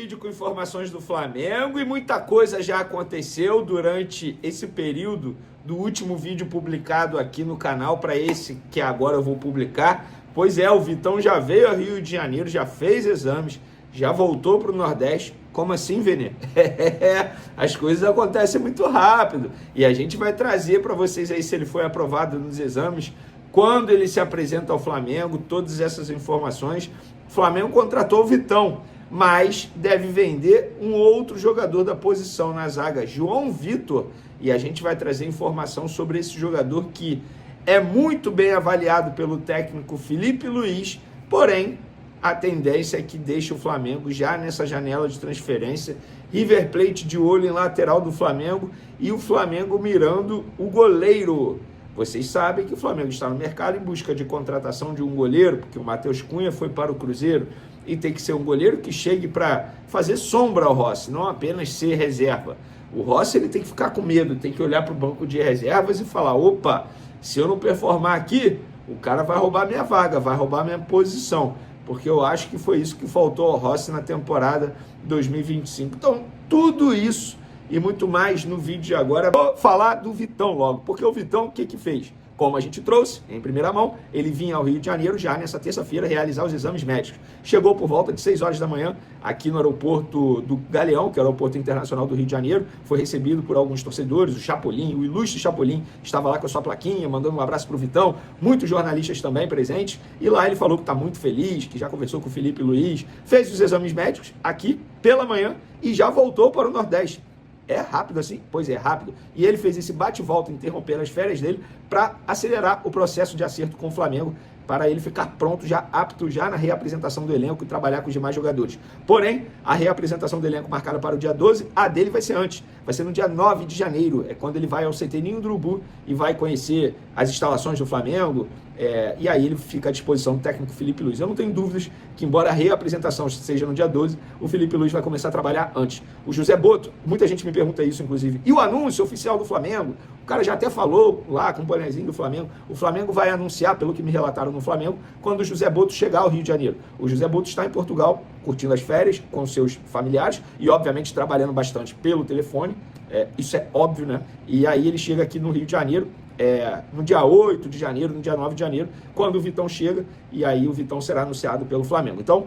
Vídeo com informações do Flamengo e muita coisa já aconteceu durante esse período do último vídeo publicado aqui no canal para esse que agora eu vou publicar. Pois é, o Vitão já veio ao Rio de Janeiro, já fez exames, já voltou para o Nordeste. Como assim, Vene? As coisas acontecem muito rápido e a gente vai trazer para vocês aí se ele foi aprovado nos exames, quando ele se apresenta ao Flamengo, todas essas informações. O Flamengo contratou o Vitão, mas deve vender um outro jogador da posição na zaga, João Vitor, e a gente vai trazer informação sobre esse jogador que é muito bem avaliado pelo técnico Felipe Luiz, porém a tendência é que deixe o Flamengo já nessa janela de transferência. River Plate de olho em lateral do Flamengo e o Flamengo mirando o goleiro. Vocês sabem que o Flamengo está no mercado em busca de contratação de um goleiro, porque o Matheus Cunha foi para o Cruzeiro e tem que ser um goleiro que chegue para fazer sombra ao Rossi, não apenas ser reserva. O Rossi ele tem que ficar com medo, tem que olhar para o banco de reservas e falar, opa, se eu não performar aqui, o cara vai roubar minha vaga, vai roubar minha posição, porque eu acho que foi isso que faltou ao Rossi na temporada 2025. Então, tudo isso e muito mais no vídeo de agora. Vou falar do Vitão logo, porque o Vitão, o que que fez? Como a gente trouxe, em primeira mão, ele vinha ao Rio de Janeiro já nessa terça-feira realizar os exames médicos. Chegou por volta de 6 horas da manhã aqui no aeroporto do Galeão, que é o aeroporto internacional do Rio de Janeiro. Foi recebido por alguns torcedores, o Chapolin, o ilustre Chapolin, estava lá com a sua plaquinha, mandando um abraço para o Vitão. Muitos jornalistas também presentes. E lá ele falou que está muito feliz, que já conversou com o Felipe Luiz, fez os exames médicos aqui pela manhã e já voltou para o Nordeste. É rápido assim? Pois é, rápido. E ele fez esse bate-volta, interrompendo as férias dele, para acelerar o processo de acerto com o Flamengo, para ele ficar pronto, já apto, já na reapresentação do elenco e trabalhar com os demais jogadores. Porém, a reapresentação do elenco marcada para o dia 12, a dele vai ser antes. Vai ser no dia 9 de janeiro, é quando ele vai ao CT Ninho do Urubu e vai conhecer as instalações do Flamengo, e aí ele fica à disposição do técnico Felipe Luiz. Eu não tenho dúvidas que, embora a reapresentação seja no dia 12, o Felipe Luiz vai começar a trabalhar antes. O José Boto, muita gente me pergunta isso, inclusive. E o anúncio oficial do Flamengo? O cara já até falou lá com o bonezinho do Flamengo. O Flamengo vai anunciar, pelo que me relataram no Flamengo, quando o José Boto chegar ao Rio de Janeiro. O José Boto está em Portugal, curtindo as férias com seus familiares e, obviamente, trabalhando bastante pelo telefone. Isso é óbvio, né? E aí ele chega aqui no Rio de Janeiro, no dia 8 de janeiro, no dia 9 de janeiro, quando o Vitão chega, e aí o Vitão será anunciado pelo Flamengo. Então,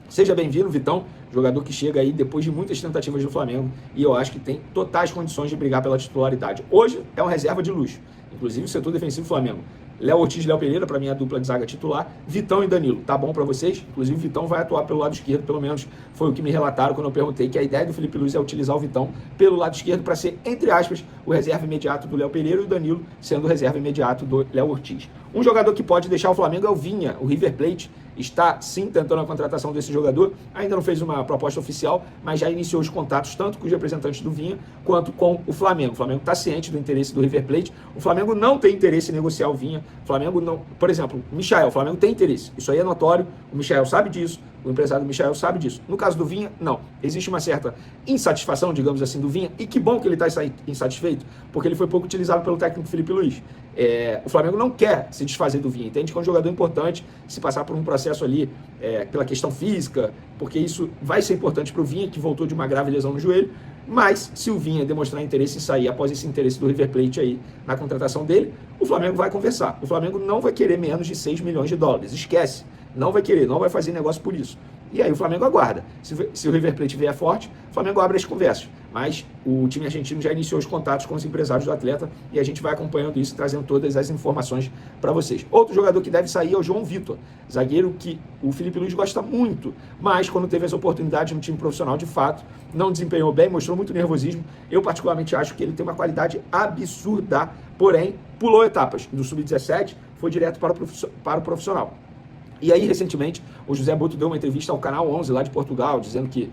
seja bem-vindo, Vitão, jogador que chega aí depois de muitas tentativas do Flamengo, e eu acho que tem totais condições de brigar pela titularidade. Hoje é uma reserva de luxo, inclusive o setor defensivo do Flamengo. Léo Ortiz e Léo Pereira, para mim, a dupla de zaga titular. Vitão e Danilo, tá bom para vocês? Inclusive, o Vitão vai atuar pelo lado esquerdo, pelo menos foi o que me relataram quando eu perguntei que a ideia do Felipe Luiz é utilizar o Vitão pelo lado esquerdo para ser, entre aspas, o reserva imediato do Léo Pereira e o Danilo sendo o reserva imediato do Léo Ortiz. Um jogador que pode deixar o Flamengo é o Vinha. O River Plate está, sim, tentando a contratação desse jogador. Ainda não fez uma proposta oficial, mas já iniciou os contatos tanto com os representantes do Vinha quanto com o Flamengo. O Flamengo está ciente do interesse do River Plate. O Flamengo não tem interesse em negociar o Vinha. O Flamengo não... Por exemplo, o Michael, o Flamengo tem interesse. Isso aí é notório. O Michael sabe disso. O empresário do Michael sabe disso. No caso do Vinha, não. Existe uma certa insatisfação, digamos assim, do Vinha. E que bom que ele está insatisfeito, porque ele foi pouco utilizado pelo técnico Felipe Luiz. O Flamengo não quer se desfazer do Vinha. Entende que é um jogador importante se passar por um processo ali pela questão física, porque isso vai ser importante para o Vinha, que voltou de uma grave lesão no joelho. Mas, se o Vinha demonstrar interesse em sair após esse interesse do River Plate aí na contratação dele, o Flamengo vai conversar. O Flamengo não vai querer menos de 6 milhões de dólares. Esquece. Não vai querer, não vai fazer negócio por isso. E aí o Flamengo aguarda. Se o River Plate vier forte, o Flamengo abre as conversas. Mas o time argentino já iniciou os contatos com os empresários do atleta e a gente vai acompanhando isso, trazendo todas as informações para vocês. Outro jogador que deve sair é o João Vitor, zagueiro que o Felipe Luiz gosta muito, mas quando teve essa oportunidade no time profissional, de fato, não desempenhou bem, mostrou muito nervosismo. Eu particularmente acho que ele tem uma qualidade absurda, porém, pulou etapas. Do sub-17, foi direto para o profissional. E aí, recentemente, o José Boto deu uma entrevista ao Canal 11, lá de Portugal, dizendo que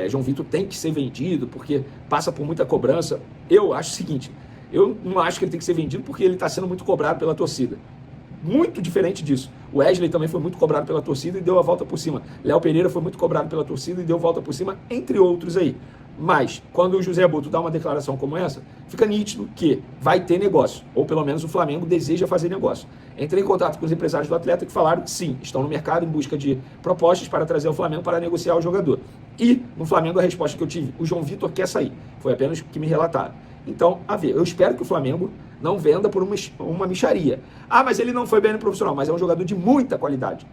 João Vitor tem que ser vendido, porque passa por muita cobrança. Eu acho o seguinte, eu não acho que ele tem que ser vendido porque ele está sendo muito cobrado pela torcida. Muito diferente disso. O Wesley também foi muito cobrado pela torcida e deu a volta por cima. Léo Pereira foi muito cobrado pela torcida e deu a volta por cima, entre outros aí. Mas, quando o José Abuto dá uma declaração como essa, fica nítido que vai ter negócio, ou pelo menos o Flamengo deseja fazer negócio. Entrei em contato com os empresários do atleta que falaram que sim, estão no mercado em busca de propostas para trazer o Flamengo para negociar o jogador. E, no Flamengo, a resposta que eu tive, o João Vitor quer sair. Foi apenas o que me relataram. Então, a ver, eu espero que o Flamengo não venda por uma mixaria. Ah, mas ele não foi bem no profissional, mas é um jogador de muita qualidade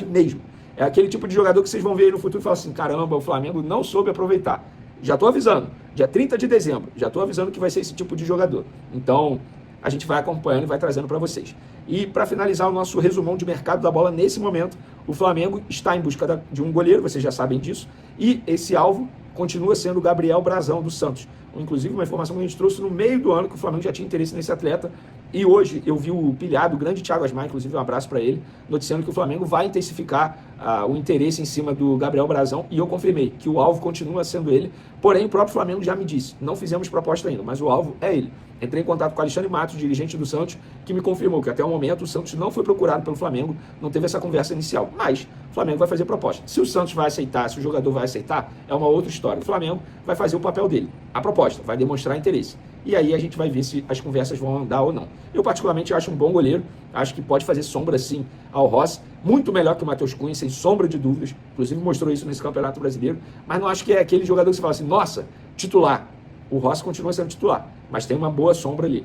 mesmo. É aquele tipo de jogador que vocês vão ver aí no futuro e falar assim, caramba, o Flamengo não soube aproveitar. Já estou avisando, dia 30 de dezembro, já estou avisando que vai ser esse tipo de jogador. Então, a gente vai acompanhando e vai trazendo para vocês. E para finalizar o nosso resumão de mercado da bola, nesse momento, o Flamengo está em busca de um goleiro, vocês já sabem disso, e esse alvo continua sendo o Gabriel Brazão, do Santos. Inclusive, uma informação que a gente trouxe no meio do ano, que o Flamengo já tinha interesse nesse atleta, e hoje eu vi o pilhado, o grande Thiago Asmar, inclusive um abraço para ele, noticiando que o Flamengo vai intensificar o interesse em cima do Gabriel Brazão, e eu confirmei que o alvo continua sendo ele, porém o próprio Flamengo já me disse, não fizemos proposta ainda, mas o alvo é ele. Entrei em contato com o Alexandre Matos, dirigente do Santos, que me confirmou que até o momento o Santos não foi procurado pelo Flamengo, não teve essa conversa inicial, mas o Flamengo vai fazer proposta. Se o Santos vai aceitar, se o jogador vai aceitar, é uma outra história. O Flamengo vai fazer o papel dele, a proposta, vai demonstrar interesse. E aí a gente vai ver se as conversas vão andar ou não. Eu particularmente acho um bom goleiro, acho que pode fazer sombra sim ao Rossi, muito melhor que o Matheus Cunha, sem sombra de dúvidas, inclusive mostrou isso nesse Campeonato Brasileiro, mas não acho que é aquele jogador que você fala assim, nossa, titular. O Rossi continua sendo titular, mas tem uma boa sombra ali.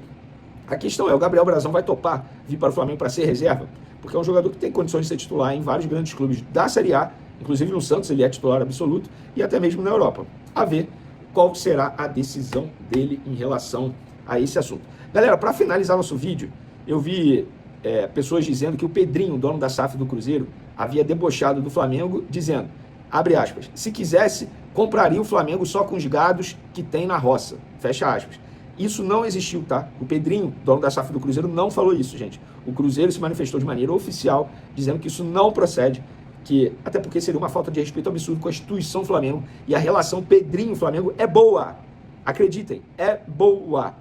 A questão é, o Gabriel Brazão vai topar vir para o Flamengo para ser reserva? Porque é um jogador que tem condições de ser titular em vários grandes clubes da Série A, inclusive no Santos ele é titular absoluto, e até mesmo na Europa. A ver qual será a decisão dele em relação a esse assunto. Galera, para finalizar nosso vídeo, eu vi pessoas dizendo que o Pedrinho, dono da SAF do Cruzeiro, havia debochado do Flamengo, dizendo, abre aspas, se quisesse, compraria o Flamengo só com os gados que tem na roça, fecha aspas. Isso não existiu, tá? O Pedrinho, dono da SAF do Cruzeiro, não falou isso, gente. O Cruzeiro se manifestou de maneira oficial, dizendo que isso não procede, que até porque seria uma falta de respeito absurdo com a instituição Flamengo, e a relação Pedrinho-Flamengo é boa. Acreditem, é boa.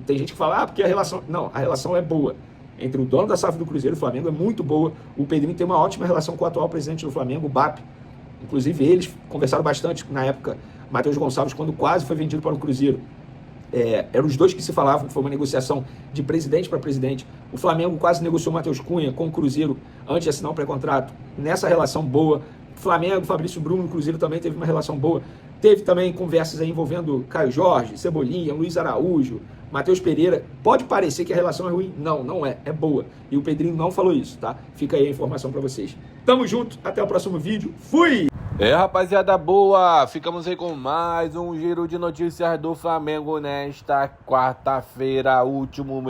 Tem gente que fala, porque a relação... Não, a relação é boa. Entre o dono da SAF do Cruzeiro e o Flamengo é muito boa. O Pedrinho tem uma ótima relação com o atual presidente do Flamengo, o BAP. Inclusive, eles conversaram bastante na época, Matheus Gonçalves, quando quase foi vendido para o Cruzeiro. Eram os dois que se falavam, que foi uma negociação de presidente para presidente. O Flamengo quase negociou o Matheus Cunha com o Cruzeiro antes de assinar um pré-contrato. Nessa relação boa. Flamengo, Fabrício Bruno, o Cruzeiro também teve uma relação boa. Teve também conversas aí envolvendo Caio Jorge, Cebolinha, Luiz Araújo, Matheus Pereira. Pode parecer que a relação é ruim. Não, não é. É boa. E o Pedrinho não falou isso, tá? Fica aí a informação para vocês. Tamo junto. Até o próximo vídeo. Fui! Rapaziada boa, ficamos aí com mais um giro de notícias do Flamengo nesta quarta-feira, último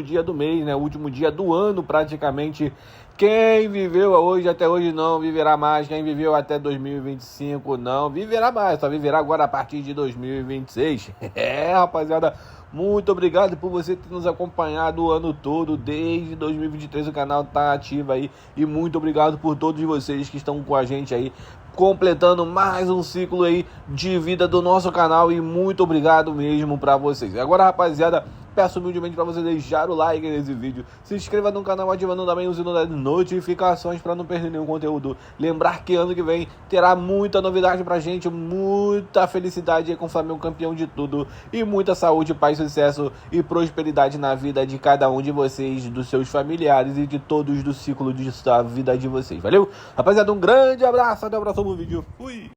dia do mês, né? Último dia do ano praticamente. Quem viveu hoje até hoje não viverá mais, quem viveu até 2025 não viverá mais, só viverá agora a partir de 2026. Rapaziada, muito obrigado por você ter nos acompanhado o ano todo, desde 2023 o canal tá ativo aí, e muito obrigado por todos vocês que estão com a gente aí, completando mais um ciclo aí de vida do nosso canal, e muito obrigado mesmo pra vocês. Agora, rapaziada, peço humildemente para você deixar o like nesse vídeo, se inscreva no canal ativando também o sino das notificações para não perder nenhum conteúdo. Lembrar que ano que vem terá muita novidade pra gente, muita felicidade aí com o Flamengo campeão de tudo, e muita saúde, paz, sucesso e prosperidade na vida de cada um de vocês, dos seus familiares e de todos do ciclo da vida de vocês. Valeu? Rapaziada, um grande abraço, até o próximo vídeo. Fui!